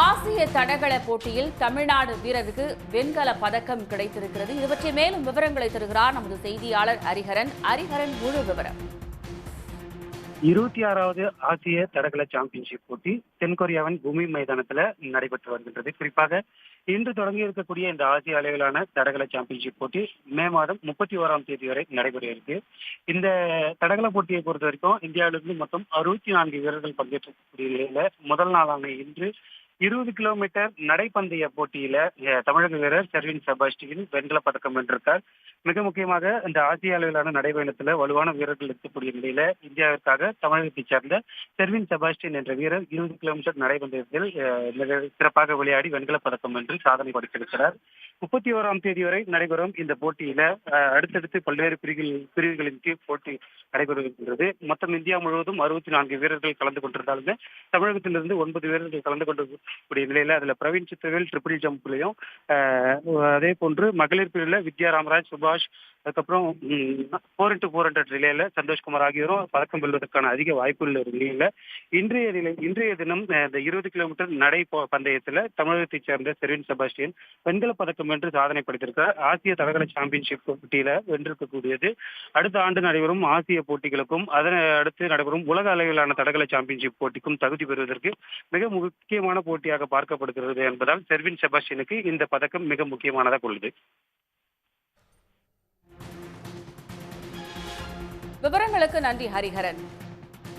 ஆசிய தடகள போட்டியில் தமிழ்நாடு வீரருக்கு வெண்கல பதக்கம் கிடைத்திருக்கிறது. இது பற்றி மேலும் விவரங்களை தருகிறார் நமது செய்தியாளர் ஹரிஹரன். ஹரிஹரன், முழு விவரம். 26வது ஆசிய தடகள சாம்பியன்ஷிப் போட்டி தென்கொரியாவின் பூமி மைதானத்தில் நடைபெற்று வருகின்றது. குறிப்பாக இன்று தொடங்கி இருக்கக்கூடிய இந்த ஆசிய அளவிலான தடகள சாம்பியன்ஷிப் போட்டி மே மாதம் 31ஆம் தேதி வரை நடைபெற இருக்கு. இந்த தடகள போட்டியை பொறுத்த வரைக்கும் இந்தியாவிலிருந்து மொத்தம் 64 வீரர்கள் பங்கேற்றக்கூடிய நிலையில முதல் நாளான இன்று 20 கிலோமீட்டர் நடைப்பந்தய போட்டியில தமிழக வீரர் செர்வின் செபாஸ்டியன் வெண்கல பதக்கம் வென்றிருக்கார். மிக முக்கியமாக இந்த ஆசிய அளவிலான நடைபயணத்துல வலுவான வீரர்கள் இருக்கக்கூடிய நிலையில இந்தியாவிற்காக தமிழகத்தைச் சேர்ந்த செர்வின் செபாஸ்டியன் என்ற வீரர் 20 கிலோமீட்டர் நடைபந்தயத்தில் மிக சிறப்பாக விளையாடி வெண்கல பதக்கம் வென்று சாதனை படைத்திருக்கிறார். 31ஆம் தேதி வரை நடைபெறும் இந்த போட்டியில அடுத்தடுத்து பல்வேறு பிரிவுகளின் கீழ் போட்டி நடைபெறுகின்றது. மொத்தம் இந்தியா முழுவதும் 64 வீரர்கள் கலந்து கொண்டிருந்தாலுமே தமிழகத்திலிருந்து 9 வீரர்கள் கலந்து கொண்டிருக்கக்கூடிய நிலையில அதுல பிரவீன் சித்திரவேல் ட்ரிபிள் ஜம்ப்லையும் அதே போன்று மகளிர் பிரிவில் வித்யா ராமராஜ், சுபாஷ், அதுக்கப்புறம் 4x400 ரிலேல சந்தோஷ்குமார் ஆகியோரும் பதக்கம் வெல்வதற்கான அதிக வாய்ப்புள்ள ஒரு நிலையில இன்றைய தினம் இந்த 20 கிலோமீட்டர் நடை பந்தயத்துல தமிழகத்தைச் சேர்ந்த செர்வின் செபாஸ்டியன் வெண்கல பதக்கம் வென்று சாதனை படைத்திருக்கிறார். ஆசிய தடகள சாம்பியன்ஷிப் போட்டியில வென்றிருக்கக்கூடியது அடுத்த ஆண்டு நடைபெறும் ஆசிய போட்டிகளுக்கும் அதனை அடுத்து நடைபெறும் உலக அளவிலான தடகள சாம்பியன்ஷிப் போட்டிக்கும் தகுதி பெறுவதற்கு மிக முக்கியமான போட்டியாக பார்க்கப்படுகிறது என்பதால் செர்வின் செபாஸ்டியனுக்கு இந்த பதக்கம் மிக முக்கியமானதாக உள்ளது. விவரங்களுக்கு நன்றி ஹரிஹரன்.